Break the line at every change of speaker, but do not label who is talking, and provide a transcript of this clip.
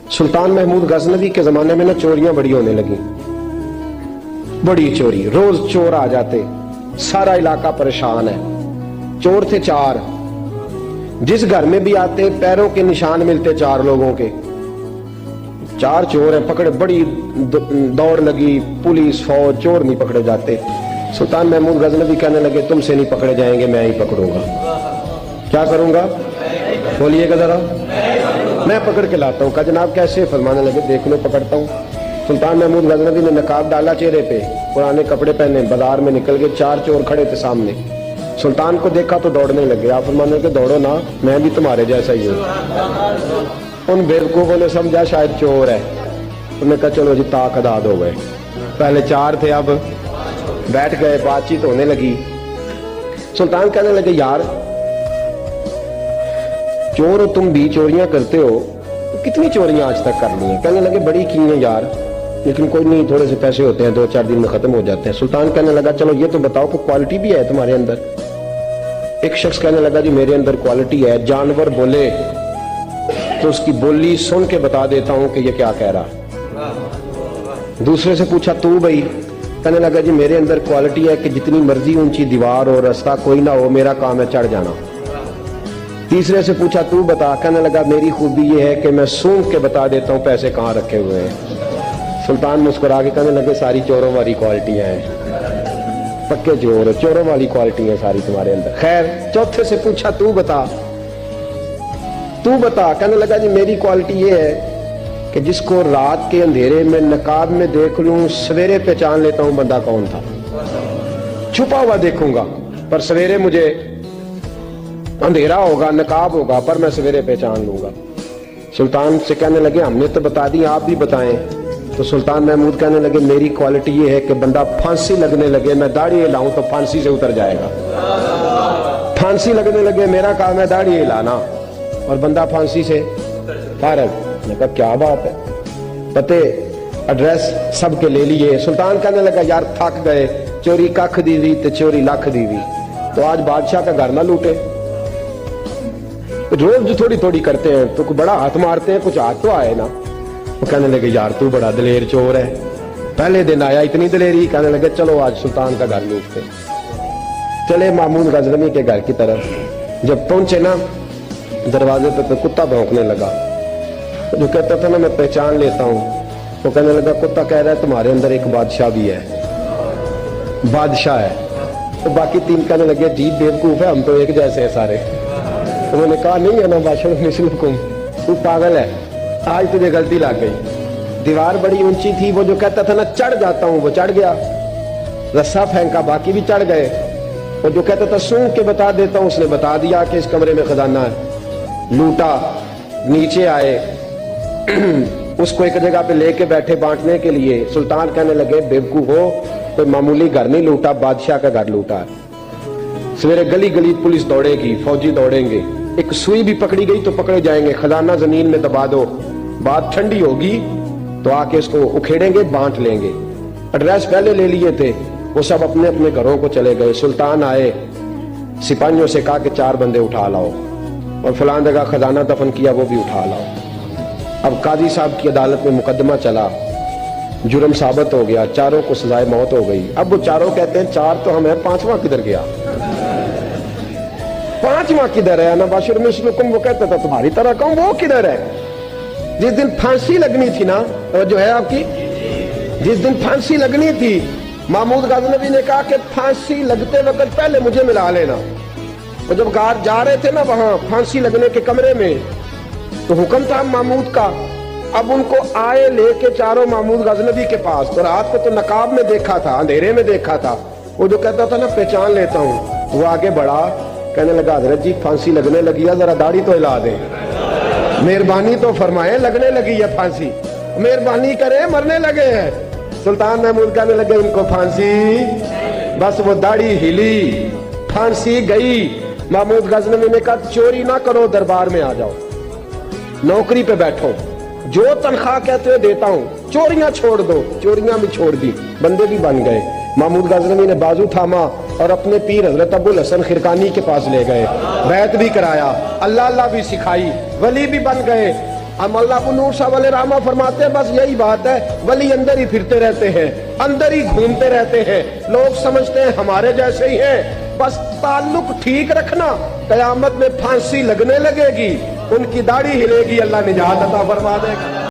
सुल्तान महमूद गजनवी के जमाने में ना चोरियां बड़ी होने लगी, बड़ी चोरी, रोज चोर आ जाते, सारा इलाका परेशान है। चोर थे 4, जिस घर में भी आते पैरों के निशान मिलते 4 लोगों के। 4 चोर हैं, पकड़े, बड़ी दौड़ लगी, पुलिस फौज, चोर नहीं पकड़े जाते। सुल्तान महमूद गजनवी कहने लगे तुमसे नहीं पकड़े जाएंगे, मैं ही पकड़ूंगा। क्या करूंगा बोलिएगा जरा, मैं पकड़ के लाता हूँ। कहा जनाब कैसे? फरमाने लगे देख लो पकड़ता हूँ। सुल्तान महमूद गजनवी ने नकाब डाला चेहरे पे, पुराने कपड़े पहने, बाजार में निकल गए। 4 चोर खड़े थे सामने। सुल्तान को देखा तो दौड़ने लगे। आप फरमाने लगे दौड़ो ना, मैं भी तुम्हारे जैसा ही हूँ। उन बेवकूफों ने समझा शायद चोर है, उन्होंने कहा चलो जी ताक आदाद हो गए। पहले 4 थे, अब बैठ गए, बातचीत होने लगी। सुल्तान कहने लगे यार चोर हो तुम भी, चोरियां करते हो, तो कितनी चोरियां आज तक कर ली हैं? कहने लगे बड़ी की हैं यार, लेकिन कोई नहीं, थोड़े से पैसे होते हैं, 2-4 दिन में खत्म हो जाते हैं। सुल्तान कहने लगा चलो ये तो बताओ कि क्वालिटी भी है तुम्हारे अंदर। एक शख्स कहने लगा जी मेरे अंदर क्वालिटी है, जानवर बोले तो उसकी बोली सुन के बता देता हूं कि ये क्या कह रहा। दूसरे से पूछा तू भाई? कहने लगा जी मेरे अंदर क्वालिटी है कि जितनी मर्जी ऊंची दीवार और रास्ता कोई ना हो, मेरा काम है चढ़ जाना। तीसरे से पूछा तू बता? कहने लगा मेरी खूबी ये है कि मैं सूंघ के बता देता हूँ पैसे कहाँ रखे हुए हैं। सुल्तान मुस्कुरा के कहने लगे सारी चोरों वाली क्वालिटियां हैं, पक्के चोर, चोरों वाली क्वालिटी है सारी तुम्हारे अंदर। खैर चौथे से पूछा तू बता, तू बता? कहने लगा जी मेरी क्वालिटी ये है कि जिसको रात के अंधेरे में नकाब में देख लूं, सवेरे पहचान लेता हूं बंदा कौन था। छुपा हुआ देखूंगा पर सवेरे मुझे अंधेरा होगा, नकाब होगा, पर मैं सवेरे पहचान लूंगा। सुल्तान से कहने लगे हमने तो बता दी, आप भी बताएं। तो सुल्तान महमूद कहने लगे मेरी क्वालिटी ये है कि बंदा फांसी लगने लगे, मैं दाढ़ी हिलाऊं तो फांसी से उतर जाएगा। फांसी लगने लगे, मेरा काम है दाढ़ी हिलाना, और बंदा फांसी से फारग। मैंने कहा क्या बात है, पते एड्रेस सबके ले लिए। सुल्तान कहने लगा यार थक गए, चोरी कख दी हुई तो चोरी लख दी हुई, तो आज बादशाह का घर ना लूटे। रोज जो थोड़ी थोड़ी करते हैं तो बड़ा हाथ मारते हैं, कुछ हाथ तो आए ना। वो कहने लगे यार तू बड़ा दलेर चोर है, पहले दिन आया इतनी दलेरी। कहने लगे चलो आज सुल्तान का घर लूटते। चले महमूद गजनवी के घर की तरफ। जब पहुंचे ना दरवाजे पे कुत्ता भौंकने लगा। जो कहता था ना मैं पहचान लेता हूँ, वो कहने लगा कुत्ता कह रहा है तुम्हारे अंदर एक बादशाह भी है, बादशाह है। तो बाकी 3 कहने लगे जी बेवकूफ है, हम तो एक जैसे हैं सारे। उन्होंने कहा नहीं है ना बादशाह मिसलुकुम, तू पागल है, आज तुझे गलती लग गई। दीवार बड़ी ऊंची थी, वो जो कहता था ना चढ़ जाता हूं वो चढ़ गया, रस्सा फेंका बाकी भी चढ़ गए। वो जो कहता था सूंघ के बता देता हूं, उसने बता दिया कि इस कमरे में खजाना है। लूटा, नीचे आए, उसको एक जगह पे लेके बैठे बांटने के लिए। सुल्तान कहने लगे बेवकूफ हो, कोई मामूली घर नहीं लूटा, बादशाह का घर लूटा है। सवेरे गली गली पुलिस दौड़ेगी, फौजी दौड़ेंगे, एक सुई भी पकड़ी गई तो पकड़े जाएंगे, खजाना जमीन में दबा दो, बात ठंडी होगी तो आके इसको उखेड़ेंगे, बांट लेंगे। एड्रेस पहले ले लिए थे, वो सब अपने अपने घरों को चले गए। सुल्तान आए, सिपाहियों से कहा कि 4 बंदे उठा लाओ, और फलां जगह खजाना दफन किया वो भी उठा लाओ। अब काजी साहब की अदालत में मुकदमा चला, जुर्म साबित हो गया, 4 को सजाए मौत हो गई। अब वो 4 कहते हैं 4 तो हम है, 5वां किधर गया? 5वां किधर है? ना बाशिर मिसलुकुम, वो कहता था तुम्हारी तरह कहूं, वो किधर है? जिस दिन फांसी लगनी थी ना, जो है आपकी, जिस दिन फांसी लगनी थी, महमूद गजनवी ने कहा कि फांसी लगते वक्त पहले मुझे मिला लेना। और जब गार्ड जा रहे थे ना वहां फांसी लगने के कमरे में, तो हुक्म था महमूद का। अब उनको आए लेके 4 महमूद गजनवी के पास, तो रात को तो नकाब में देखा था, अंधेरे में देखा था। वो जो कहता था ना पहचान लेता हूं, वो आगे बढ़ा, कहने लगा हजरत जी फांसी लगने लगी है, जरा दाढ़ी तो हिला दे, मेहरबानी तो फरमाए, लगने लगी है फांसी, मेहरबानी करे, मरने लगे हैं। सुल्तान महमूद कहने लगे इनको फांसी, बस वो दाढ़ी हिली, फांसी गई। महमूद गजनवी ने कहा चोरी ना करो, दरबार में आ जाओ, नौकरी पे बैठो, जो तनख्वाह कहते हो देता हूं, चोरियां छोड़ दो। चोरियां भी छोड़ दी, बंदे भी बन गए। महमूद गजनवी ने बाजू थामा और अपने पीर हजरत अबुल हसन खिरकानी के पास ले गए, बैत भी कराया, अल्लाह अल्लाह भी सिखाई, वली भी बन गए। اب مولانا ابو نور صاحب علیہ رحمہ فرماتے ہیں بس یہی بات ہے، ولی اندر ہی پھرتے رہتے ہیں، اندر ہی گھومتے رہتے ہیں، لوگ سمجھتے ہیں ہمارے جیسے ہی ہیں، بس تعلق ٹھیک رکھنا، قیامت میں پھانسی لگنے لگے گی، ان کی داڑھی ہلے گی، اللہ نجات عطا فرما دے گا۔